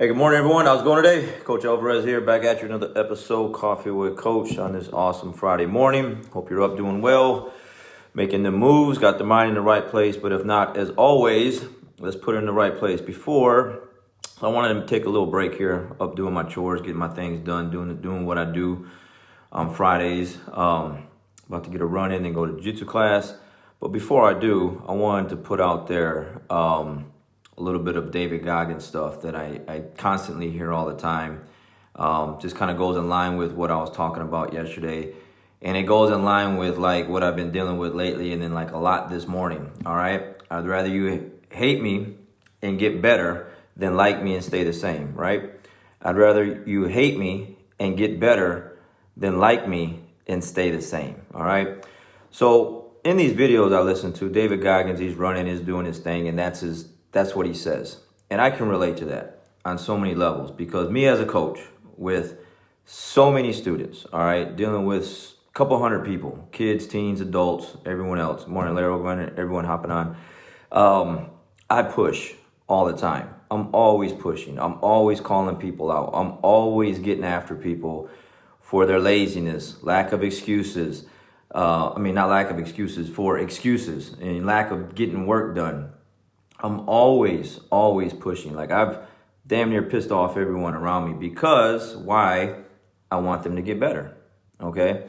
Hey, good morning, everyone. How's it going today? Coach Alvarez here, back at you another episode, Coffee with Coach, on this awesome Friday morning. Hope you're up doing well, making the moves, got the mind in the right place. But if not, as always, let's put it in the right place. Before, I wanted to take a little break here, up doing my chores, getting my things done, doing what I do on Fridays. About to get a run in and go to jiu-jitsu class. But before I do, I wanted to put out there a little bit of David Goggins stuff that I constantly hear all the time. Just kind of goes in line with what I was talking about yesterday. And it goes in line with like what I've been dealing with lately and then like a lot this morning. All right. I'd rather you hate me and get better than like me and stay the same. Right. I'd rather you hate me and get better than like me and stay the same. All right. So in these videos I listen to, David Goggins, he's running, he's doing his thing, and that's what he says. And I can relate to that on so many levels because me as a coach with so many students, all right, dealing with a couple hundred people, kids, teens, adults, everyone else, morning, Larry, everyone hopping on. I push all the time. I'm always pushing. I'm always calling people out. I'm always getting after people for their laziness, lack of excuses. Not lack of excuses, for excuses and lack of getting work done. I'm always pushing. Like I've damn near pissed off everyone around me because why? I want them to get better. Okay.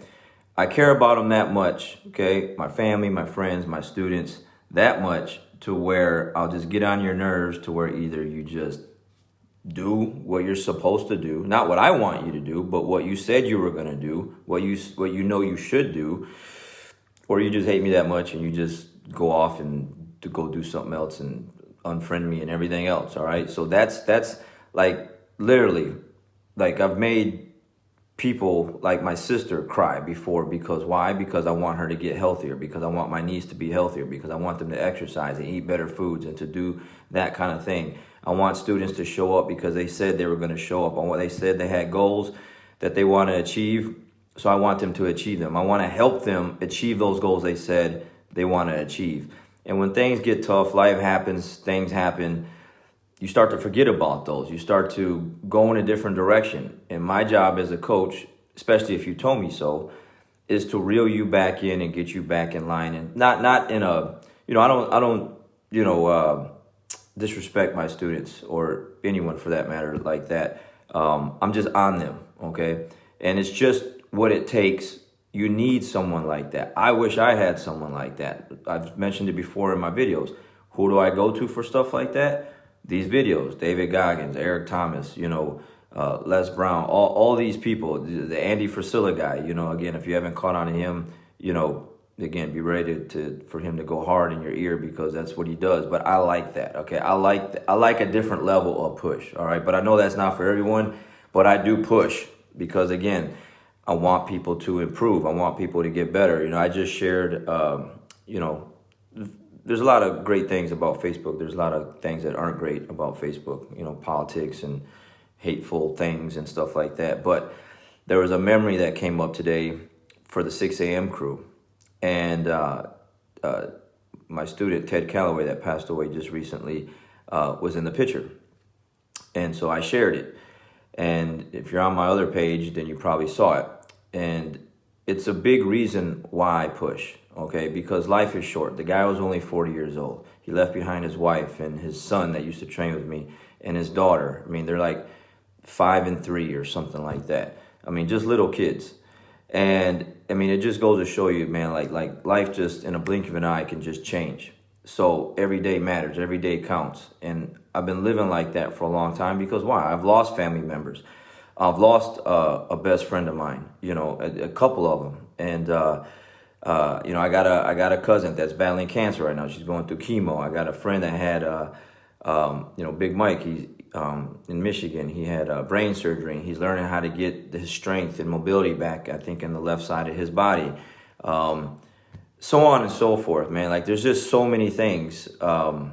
I care about them that much. Okay. My family, my friends, my students, that much to where I'll just get on your nerves to where either you just do what you're supposed to do, not what I want you to do, but what you said you were going to do, what you know you should do, or you just hate me that much and you just go off and to go do something else and unfriend me and everything else. All right. So that's like literally, like I've made people like my sister cry before because why? Because I want her to get healthier, because I want my niece to be healthier, because I want them to exercise and eat better foods and to do that kind of thing. I want students to show up because they said they were going to show up on what they said. They had goals that they want to achieve. So I want them to achieve them. I want to help them achieve those goals they said they want to achieve. And when things get tough, life happens, things happen, you start to forget about those. You start to go in a different direction. And my job as a coach, especially if you told me so, is to reel you back in and get you back in line. And not in a, I don't disrespect my students or anyone for that matter like that. I'm just on them, okay? And it's just what it takes. You need someone like that. I wish I had someone like that. I've mentioned it before in my videos. Who do I go to for stuff like that? These videos, David Goggins, Eric Thomas, Les Brown, all these people, the Andy Frisella guy, again, if you haven't caught on to him, again, be ready for him to go hard in your ear because that's what he does. But I like that, okay? I like a different level of push, all right? But I know that's not for everyone, but I do push because, again, I want people to improve. I want people to get better. I just shared, there's a lot of great things about Facebook. There's a lot of things that aren't great about Facebook, politics and hateful things and stuff like that. But there was a memory that came up today for the 6 a.m. crew. And my student, Ted Calloway, that passed away just recently, was in the picture. And so I shared it. And if you're on my other page, then you probably saw it. And it's a big reason why I push, okay? Because life is short. The guy was only 40 years old. He left behind his wife and his son that used to train with me and his daughter. They're like 5 and 3 or something like that. Just little kids. And it just goes to show you, man, like life just in a blink of an eye can just change. So every day matters. Every day counts. And I've been living like that for a long time because why? I've lost family members. I've lost a best friend of mine, a couple of them. And, I got a cousin that's battling cancer right now. She's going through chemo. I got a friend that had, Big Mike, he's in Michigan. He had brain surgery. He's learning how to get his strength and mobility back, I think, in the left side of his body. So on and so forth, man. Like there's just so many things, to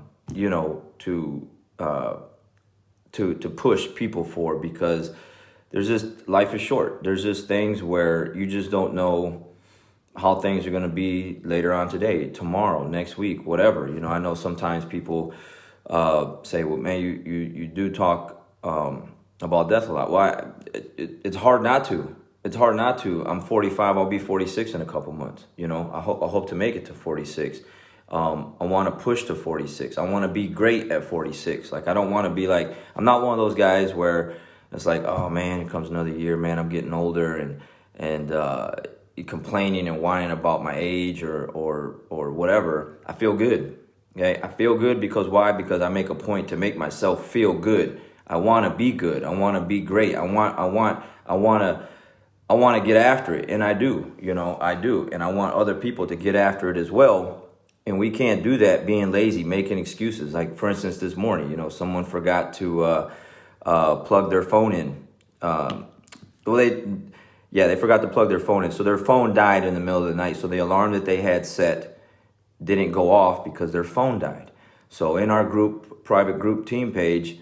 push people for because there's just, life is short. There's just things where you just don't know how things are going to be later on today, tomorrow, next week, whatever. I know sometimes people say, well, man, you do talk death a lot. Why? It's hard not to. It's hard not to. I'm 45. I'll be 46 in a couple months. I hope to make it to 46. I want to push to 46. I want to be great at 46. Like, I don't want to be like, I'm not one of those guys where it's like, oh man, here comes another year, man, I'm getting older, and complaining and whining about my age or whatever. I feel good. Okay, I feel good because why? Because I make a point to make myself feel good. I want to be good. I want to be great. I want to get after it, and I do. I do, and I want other people to get after it as well. And we can't do that being lazy, making excuses. Like, for instance, this morning, someone forgot to plug their phone in. They forgot to plug their phone in. So their phone died in the middle of the night. So the alarm that they had set didn't go off because their phone died. So in our private group team page,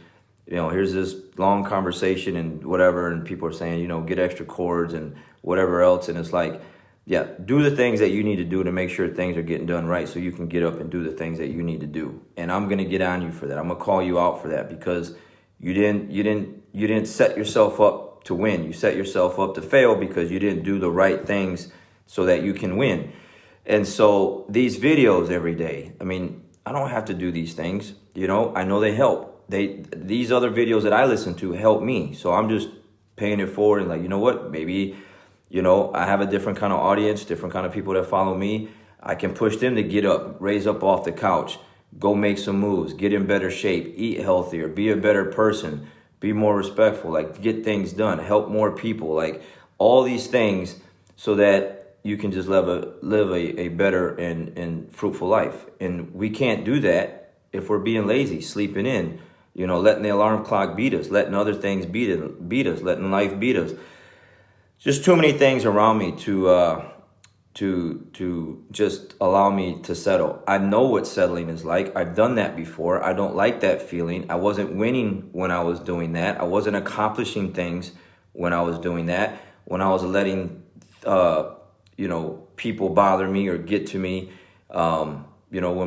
here's this long conversation and whatever. And people are saying, get extra cords and whatever else. And it's like, yeah, do the things that you need to do to make sure things are getting done right so you can get up and do the things that you need to do. And I'm going to get on you for that. I'm going to call you out for that because you didn't set yourself up to win. You set yourself up to fail because you didn't do the right things so that you can win. And so these videos every day, I don't have to do these things. I know they help. These other videos that I listen to help me. So I'm just paying it forward and like, you know what, maybe I have a different kind of audience, different kind of people that follow me. I can push them to get up, raise up off the couch, go make some moves, get in better shape, eat healthier, be a better person, be more respectful, like get things done, help more people, like all these things so that you can just live a better and fruitful life. And we can't do that if we're being lazy, sleeping in, letting the alarm clock beat us, letting other things beat us, letting life beat us. Just too many things around me to just allow me to settle. I know what settling is like. I've done that before. I don't like that feeling. I wasn't winning when I was doing that. I wasn't accomplishing things when I was doing that. When I was letting people bother me or get to me. When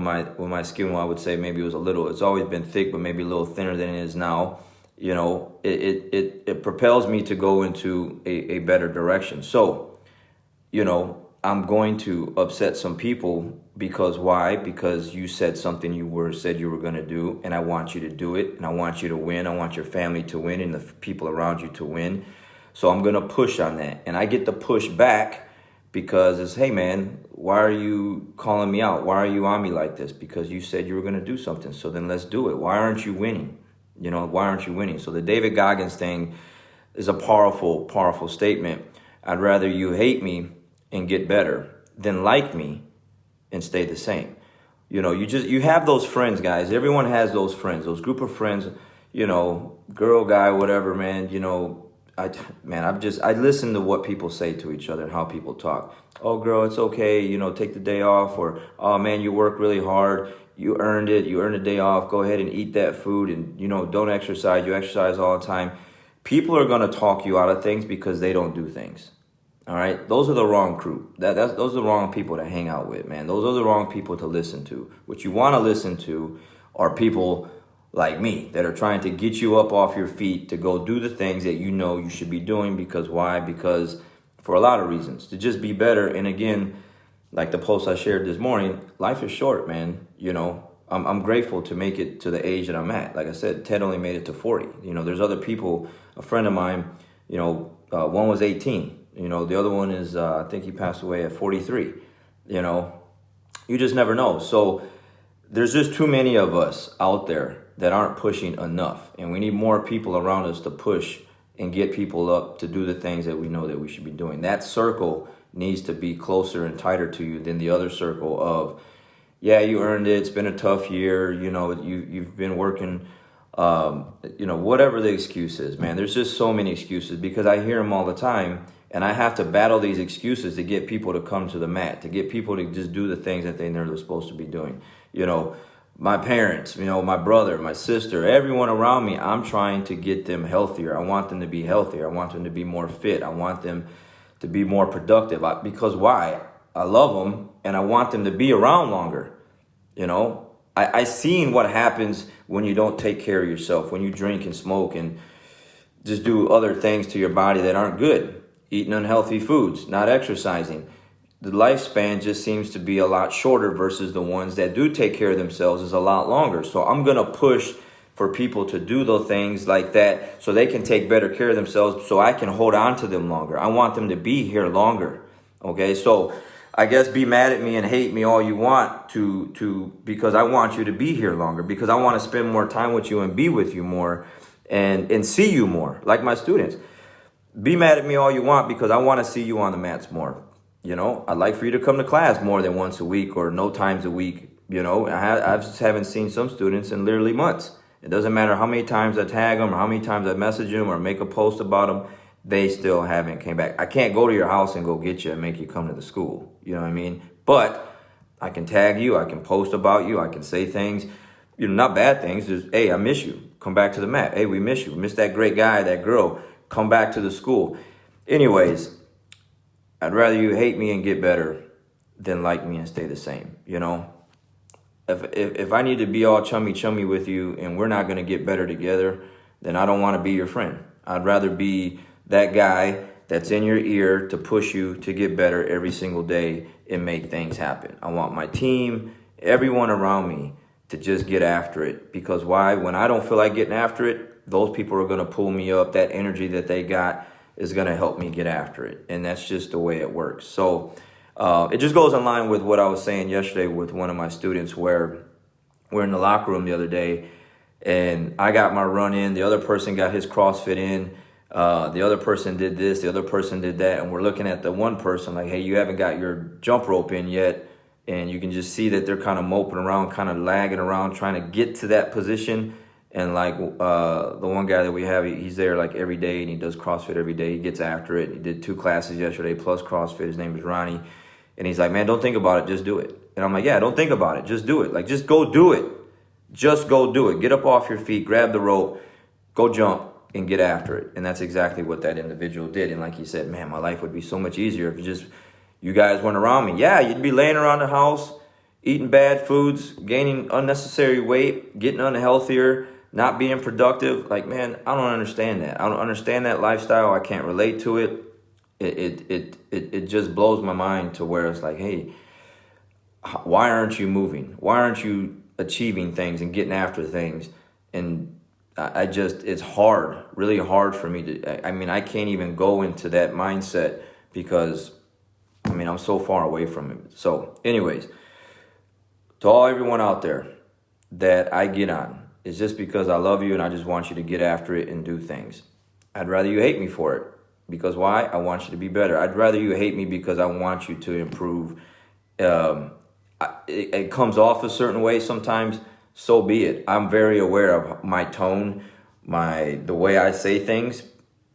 my skin, I would say maybe it's always been thick, but maybe a little thinner than it is now. It propels me to go into a better direction. So, I'm going to upset some people because why? Because you said something said you were going to do, and I want you to do it, and I want you to win. I want your family to win and the people around you to win. So I'm going to push on that, and I get to push back because it's, hey man, why are you calling me out? Why are you on me like this? Because you said you were going to do something. So then let's do it. Why aren't you winning? Why aren't you winning? So the David Goggins thing is a powerful, powerful statement. I'd rather you hate me and get better than like me and stay the same. You have those friends, guys. Everyone has those friends, those group of friends, girl, guy, whatever, man. I listen to what people say to each other and how people talk. Oh, girl, it's okay. Take the day off. Or, oh man, you work really hard. You earned it. You earned a day off. Go ahead and eat that food and, don't exercise. You exercise all the time. People are going to talk you out of things because they don't do things. All right. Those are the wrong crew. Those are the wrong people to hang out with, man. Those are the wrong people to listen to. What you want to listen to are people like me that are trying to get you up off your feet to go do the things that you should be doing. Because why? Because for a lot of reasons, to just be better. And again, like the post I shared this morning, life is short, man. I'm grateful to make it to the age that I'm at. Like I said, Ted only made it to 40. There's other people, a friend of mine, one was 18. The other one is, I think he passed away at 43. You just never know. So there's just too many of us out there that aren't pushing enough. And we need more people around us to push and get people up to do the things that we know that we should be doing. That circle needs to be closer and tighter to you than the other circle of, yeah, you earned it. It's been a tough year. You've been working, whatever the excuse is, man. There's just so many excuses because I hear them all the time. And I have to battle these excuses to get people to come to the mat, to get people to just do the things that they know they're supposed to be doing. My parents, my brother, my sister, everyone around me, I'm trying to get them healthier. I want them to be healthier. I want them to be more fit. I want them to be more productive. Because why? I love them and I want them to be around longer. I seen what happens when you don't take care of yourself, when you drink and smoke and just do other things to your body that aren't good, eating unhealthy foods, not exercising. The lifespan just seems to be a lot shorter versus the ones that do take care of themselves is a lot longer. So I'm going to push for people to do those things like that so they can take better care of themselves so I can hold on to them longer. I want them to be here longer. Okay, so I guess be mad at me and hate me all you want to because I want you to be here longer, because I want to spend more time with you and be with you more and see you more, like my students. Be mad at me all you want because I want to see you on the mats more. You know, I'd like for you to come to class more than once a week or no times a week. You know, I just haven't seen some students in literally months. It doesn't matter how many times I tag them or how many times I message them or make a post about them. They still haven't came back. I can't go to your house and go get you and make you come to the school. You know what I mean? But I can tag you. I can post about you. I can say things, you know, not bad things. Just, hey, I miss you. Come back to the mat. Hey, we miss you. We miss that great guy, that girl. Come back to the school. Anyways, I'd rather you hate me and get better than like me and stay the same. You know, if I need to be all chummy with you and we're not going to get better together, then I don't want to be your friend. I'd rather be that guy that's in your ear to push you to get better every single day and make things happen. I want my team, everyone around me to just get after it. Because why? When I don't feel like getting after it, those people are going to pull me up. That energy that they got is going to help me get after it. And that's just the way it works. So it just goes in line with what I was saying yesterday with one of my students, where we're in the locker room the other day and I got my run in. The other person got his CrossFit in. The other person did this. The other person did that. And we're looking at the one person like, hey, you haven't got your jump rope in yet. And you can just see that they're kind of moping around, kind of lagging around, trying to get to that position. And like the one guy that we have, he's there like every day and he does CrossFit every day. He gets after it. He did 2 classes yesterday plus CrossFit. His name is Ronnie. And he's like, man, don't think about it. Just do it. And I'm like, yeah, don't think about it. Just do it. Like, just go do it. Just go do it. Get up off your feet, grab the rope, go jump and get after it. And that's exactly what that individual did. And like he said, man, my life would be so much easier if you guys weren't around me. Yeah, you'd be laying around the house, eating bad foods, gaining unnecessary weight, getting unhealthier, not being productive. Like, man, I don't understand that. I don't understand that lifestyle. I can't relate to it. It just blows my mind to where it's like, hey, why aren't you moving? Why aren't you achieving things and getting after things? And it's hard, really hard for me to, I can't even go into that mindset because, I'm so far away from it. So anyways, to everyone out there that I get on, it's just because I love you and I just want you to get after it and do things. I'd rather you hate me for it. Because why? I want you to be better. I'd rather you hate me because I want you to improve. It comes off a certain way sometimes, so be it. I'm very aware of my tone, the way I say things,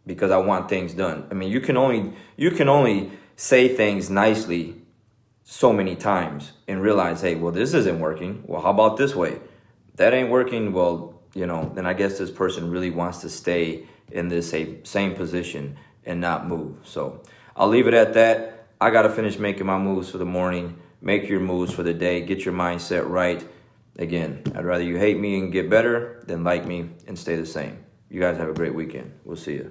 because I want things done. You can only say things nicely so many times and realize, hey, well, this isn't working. Well, how about this way? That ain't working. Well, then I guess this person really wants to stay in this same position and not move. So I'll leave it at that. I got to finish making my moves for the morning. Make your moves for the day. Get your mindset right. Again, I'd rather you hate me and get better than like me and stay the same. You guys have a great weekend. We'll see you.